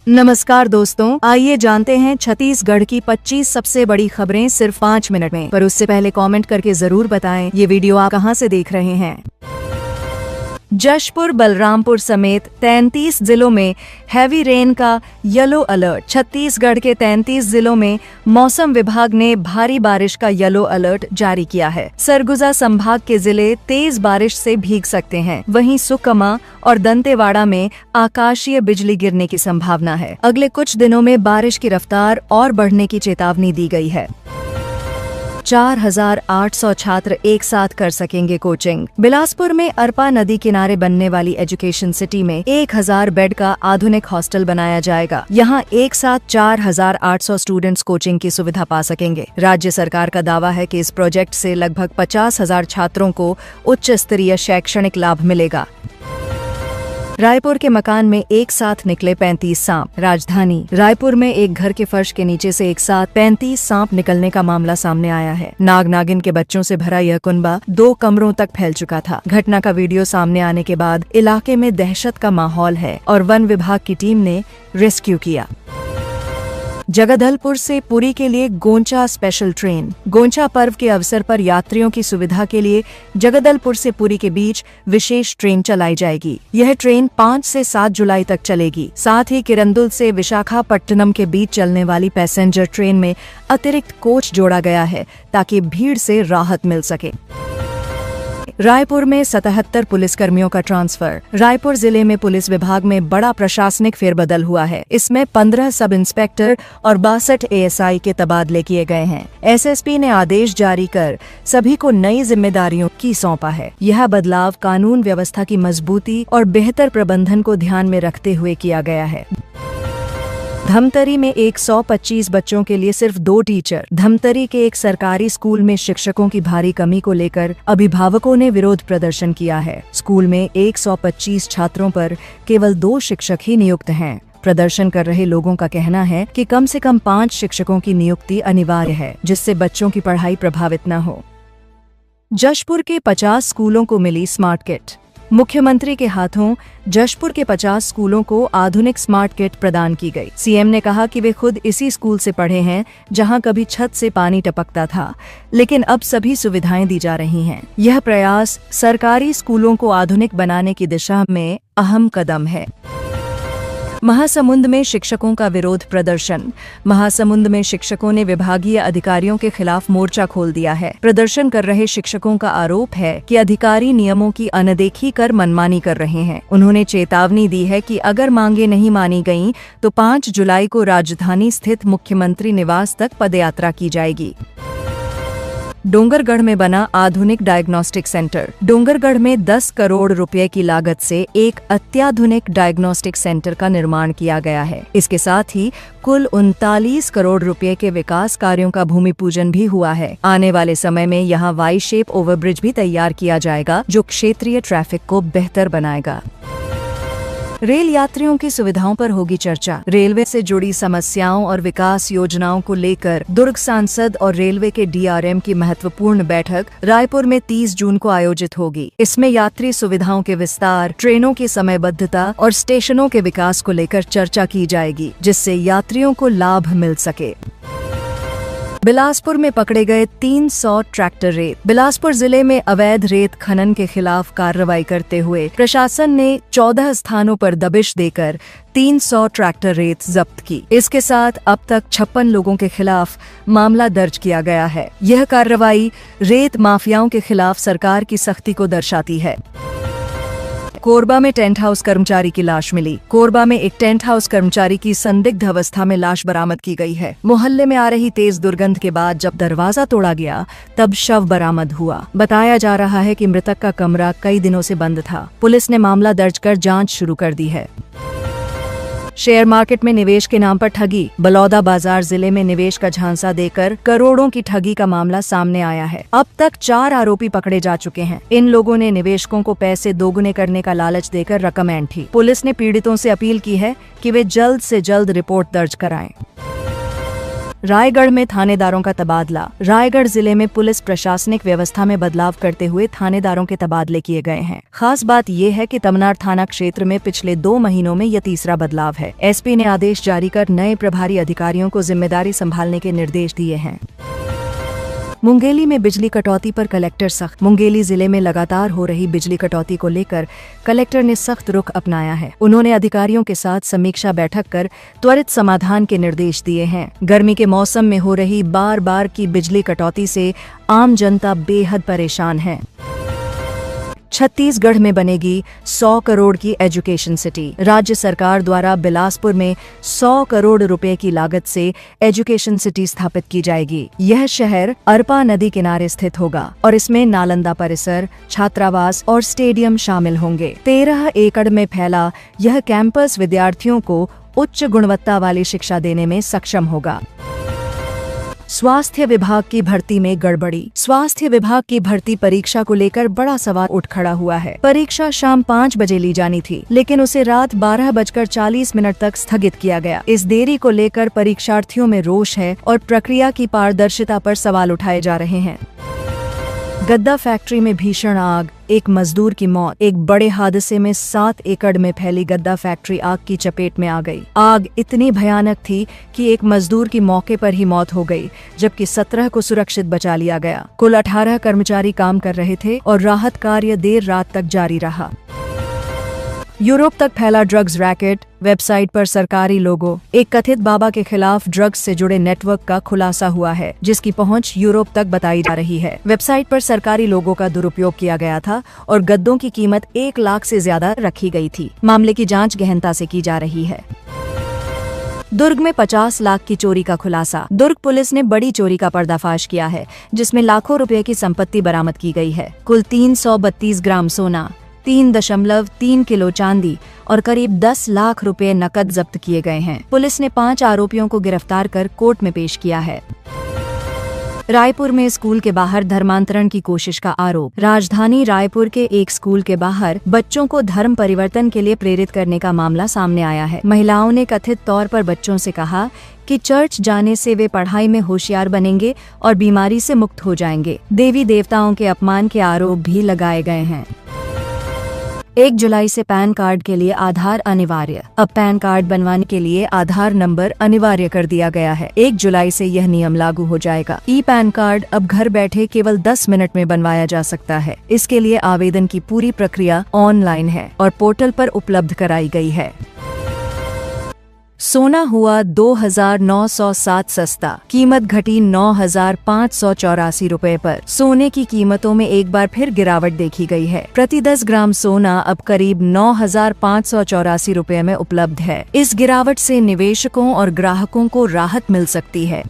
नमस्कार दोस्तों, आइए जानते हैं छत्तीसगढ़ की 25 सबसे बड़ी खबरें सिर्फ 5 मिनट में। पर उससे पहले कमेंट करके जरूर बताएं ये वीडियो आप कहां से देख रहे हैं। जशपुर, बलरामपुर समेत 33 जिलों में हैवी रेन का येलो अलर्ट। छत्तीसगढ़ के 33 जिलों में मौसम विभाग ने भारी बारिश का येलो अलर्ट जारी किया है। सरगुजा संभाग के जिले तेज बारिश से भीग सकते हैं। वहीं सुकमा और दंतेवाड़ा में आकाशीय बिजली गिरने की संभावना है। अगले कुछ दिनों में बारिश की रफ्तार और बढ़ने की चेतावनी दी गई है। 4,800 छात्र एक साथ कर सकेंगे कोचिंग। बिलासपुर में अरपा नदी किनारे बनने वाली एजुकेशन सिटी में 1,000 बेड का आधुनिक हॉस्टल बनाया जाएगा। यहां एक साथ 4,800 स्टूडेंट्स कोचिंग की सुविधा पा सकेंगे। राज्य सरकार का दावा है कि इस प्रोजेक्ट से लगभग 50,000 छात्रों को उच्च स्तरीय शैक्षणिक लाभ मिलेगा। रायपुर के मकान में एक साथ निकले 35 सांप। राजधानी रायपुर में एक घर के फर्श के नीचे से एक साथ 35 सांप निकलने का मामला सामने आया है। नाग नागिन के बच्चों से भरा यह कुनबा 2 कमरों तक फैल चुका था। घटना का वीडियो सामने आने के बाद इलाके में दहशत का माहौल है और वन विभाग की टीम ने रेस्क्यू किया। जगदलपुर से पुरी के लिए गोंचा स्पेशल ट्रेन। गोंचा पर्व के अवसर पर यात्रियों की सुविधा के लिए जगदलपुर से पुरी के बीच विशेष ट्रेन चलाई जाएगी। यह ट्रेन 5 से 7 जुलाई तक चलेगी। साथ ही किरंदुल से विशाखापट्टनम के बीच चलने वाली पैसेंजर ट्रेन में अतिरिक्त कोच जोड़ा गया है ताकि भीड़ से राहत मिल सके। रायपुर में 77 पुलिसकर्मियों का ट्रांसफर। रायपुर जिले में पुलिस विभाग में बड़ा प्रशासनिक फेरबदल हुआ है। इसमें 15 सब इंस्पेक्टर और 62 ASI के तबादले किए गए हैं। SSP ने आदेश जारी कर सभी को नई जिम्मेदारियों की सौंपा है। यह बदलाव कानून व्यवस्था की मजबूती और बेहतर प्रबंधन को ध्यान में रखते हुए किया गया है। धमतरी में 125 बच्चों के लिए सिर्फ 2 टीचर। धमतरी के एक सरकारी स्कूल में शिक्षकों की भारी कमी को लेकर अभिभावकों ने विरोध प्रदर्शन किया है। स्कूल में 125 छात्रों पर केवल 2 शिक्षक ही नियुक्त हैं। प्रदर्शन कर रहे लोगों का कहना है कि कम से कम 5 शिक्षकों की नियुक्ति अनिवार्य है, जिससे बच्चों की पढ़ाई प्रभावित न हो। जशपुर के 50 स्कूलों को मिली स्मार्ट किट। मुख्यमंत्री के हाथों जशपुर के 50 स्कूलों को आधुनिक स्मार्ट किट प्रदान की गई। CM ने कहा कि वे खुद इसी स्कूल से पढ़े हैं जहां कभी छत से पानी टपकता था, लेकिन अब सभी सुविधाएं दी जा रही हैं। यह प्रयास सरकारी स्कूलों को आधुनिक बनाने की दिशा में अहम कदम है। महासमुंद में शिक्षकों का विरोध प्रदर्शन। महासमुंद में शिक्षकों ने विभागीय अधिकारियों के खिलाफ मोर्चा खोल दिया है। प्रदर्शन कर रहे शिक्षकों का आरोप है कि अधिकारी नियमों की अनदेखी कर मनमानी कर रहे हैं। उन्होंने चेतावनी दी है कि अगर मांगे नहीं मानी गईं तो 5 जुलाई को राजधानी स्थित मुख्यमंत्री निवास तक पदयात्रा की जाएगी। डोंगरगढ़ में बना आधुनिक डायग्नोस्टिक सेंटर। डोंगरगढ़ में 10 करोड़ रुपए की लागत से एक अत्याधुनिक डायग्नोस्टिक सेंटर का निर्माण किया गया है। इसके साथ ही कुल 39 करोड़ रुपए के विकास कार्यों का भूमि पूजन भी हुआ है। आने वाले समय में यहां वाई शेप ओवरब्रिज भी तैयार किया जाएगा, जो क्षेत्रीय ट्रैफिक को बेहतर बनाएगा। रेल यात्रियों की सुविधाओं पर होगी चर्चा। रेलवे से जुड़ी समस्याओं और विकास योजनाओं को लेकर दुर्ग सांसद और रेलवे के DRM की महत्वपूर्ण बैठक रायपुर में 30 जून को आयोजित होगी। इसमें यात्री सुविधाओं के विस्तार, ट्रेनों की समयबद्धता और स्टेशनों के विकास को लेकर चर्चा की जाएगी, जिससे यात्रियों को लाभ मिल सके। बिलासपुर में पकड़े गए 300 ट्रैक्टर रेत। बिलासपुर जिले में अवैध रेत खनन के खिलाफ कार्रवाई करते हुए प्रशासन ने 14 स्थानों पर दबिश देकर 300 ट्रैक्टर रेत जब्त की। इसके साथ अब तक 56 लोगों के खिलाफ मामला दर्ज किया गया है। यह कार्रवाई रेत माफियाओं के खिलाफ सरकार की सख्ती को दर्शाती है। कोरबा में टेंट हाउस कर्मचारी की लाश मिली। कोरबा में एक टेंट हाउस कर्मचारी की संदिग्ध अवस्था में लाश बरामद की गई है। मोहल्ले में आ रही तेज दुर्गंध के बाद जब दरवाजा तोड़ा गया तब शव बरामद हुआ। बताया जा रहा है कि मृतक का कमरा कई दिनों से बंद था। पुलिस ने मामला दर्ज कर जांच शुरू कर दी है। शेयर मार्केट में निवेश के नाम पर ठगी। बलौदा बाजार जिले में निवेश का झांसा देकर करोड़ों की ठगी का मामला सामने आया है। अब तक 4 आरोपी पकड़े जा चुके हैं। इन लोगों ने निवेशकों को पैसे दोगुने करने का लालच देकर रकम ऐंठी। पुलिस ने पीड़ितों से अपील की है कि वे जल्द से जल्द रिपोर्ट दर्ज कराएं। रायगढ़ में थानेदारों का तबादला। रायगढ़ जिले में पुलिस प्रशासनिक व्यवस्था में बदलाव करते हुए थानेदारों के तबादले किए गए हैं। खास बात ये है कि तमनार थाना क्षेत्र में पिछले 2 महीनों में यह तीसरा बदलाव है। एसपी ने आदेश जारी कर नए प्रभारी अधिकारियों को जिम्मेदारी संभालने के निर्देश दिए हैं। मुंगेली में बिजली कटौती पर कलेक्टर सख्त। मुंगेली जिले में लगातार हो रही बिजली कटौती को लेकर कलेक्टर ने सख्त रुख अपनाया है। उन्होंने अधिकारियों के साथ समीक्षा बैठक कर त्वरित समाधान के निर्देश दिए हैं। गर्मी के मौसम में हो रही बार बार की बिजली कटौती से आम जनता बेहद परेशान है। छत्तीसगढ़ में बनेगी 100 करोड़ की एजुकेशन सिटी। राज्य सरकार द्वारा बिलासपुर में 100 करोड़ रुपए की लागत से एजुकेशन सिटी स्थापित की जाएगी। यह शहर अरपा नदी किनारे स्थित होगा और इसमें नालंदा परिसर, छात्रावास और स्टेडियम शामिल होंगे। 13 एकड़ में फैला यह कैंपस विद्यार्थियों को उच्च गुणवत्ता वाली शिक्षा देने में सक्षम होगा। स्वास्थ्य विभाग की भर्ती में गड़बड़ी। स्वास्थ्य विभाग की भर्ती परीक्षा को लेकर बड़ा सवाल उठ खड़ा हुआ है। परीक्षा शाम 5 बजे ली जानी थी, लेकिन उसे रात 12:40 तक स्थगित किया गया। इस देरी को लेकर परीक्षार्थियों में रोष है और प्रक्रिया की पारदर्शिता पर सवाल उठाए जा रहे हैं। गद्दा फैक्ट्री में भीषण आग, एक मजदूर की मौत। एक बड़े हादसे में 7 एकड़ में फैली गद्दा फैक्ट्री आग की चपेट में आ गई। आग इतनी भयानक थी कि एक मजदूर की मौके पर ही मौत हो गई, जबकि 17 को सुरक्षित बचा लिया गया। कुल 18 कर्मचारी काम कर रहे थे और राहत कार्य देर रात तक जारी रहा। यूरोप तक फैला ड्रग्स रैकेट। वेबसाइट पर सरकारी लोगो। एक कथित बाबा के खिलाफ ड्रग्स से जुड़े नेटवर्क का खुलासा हुआ है, जिसकी पहुंच यूरोप तक बताई जा रही है। वेबसाइट पर सरकारी लोगो का दुरुपयोग किया गया था और गद्दों की कीमत 1 लाख से ज्यादा रखी गई थी। मामले की जांच गहनता से की जा रही है। दुर्ग में 50 लाख की चोरी का खुलासा। दुर्ग पुलिस ने बड़ी चोरी का पर्दाफाश किया है, जिसमें लाखों रुपए की संपत्ति बरामद की गई है। कुल 332 ग्राम सोना, 3.3 किलो चांदी और करीब 10 लाख रुपए नकद जब्त किए गए हैं। पुलिस ने 5 आरोपियों को गिरफ्तार कर कोर्ट में पेश किया है। रायपुर में स्कूल के बाहर धर्मांतरण की कोशिश का आरोप। राजधानी रायपुर के एक स्कूल के बाहर बच्चों को धर्म परिवर्तन के लिए प्रेरित करने का मामला सामने आया है। महिलाओं ने कथित तौर पर बच्चों से कहा कि चर्च जाने से वे पढ़ाई में होशियार बनेंगे और बीमारी से मुक्त हो जाएंगे। देवी देवताओं के अपमान के आरोप भी लगाए गए हैं। 1 जुलाई से पैन कार्ड के लिए आधार अनिवार्य। अब पैन कार्ड बनवाने के लिए आधार नंबर अनिवार्य कर दिया गया है। 1 जुलाई से यह नियम लागू हो जाएगा। ई पैन कार्ड अब घर बैठे केवल 10 मिनट में बनवाया जा सकता है। इसके लिए आवेदन की पूरी प्रक्रिया ऑनलाइन है और पोर्टल पर उपलब्ध कराई गई है। सोना हुआ 2,907 सस्ता, कीमत घटी 9,584 रुपए पर। सोने की कीमतों में एक बार फिर गिरावट देखी गई है। प्रति 10 ग्राम सोना अब करीब 9,584 रुपए में उपलब्ध है। इस गिरावट से निवेशकों और ग्राहकों को राहत मिल सकती है।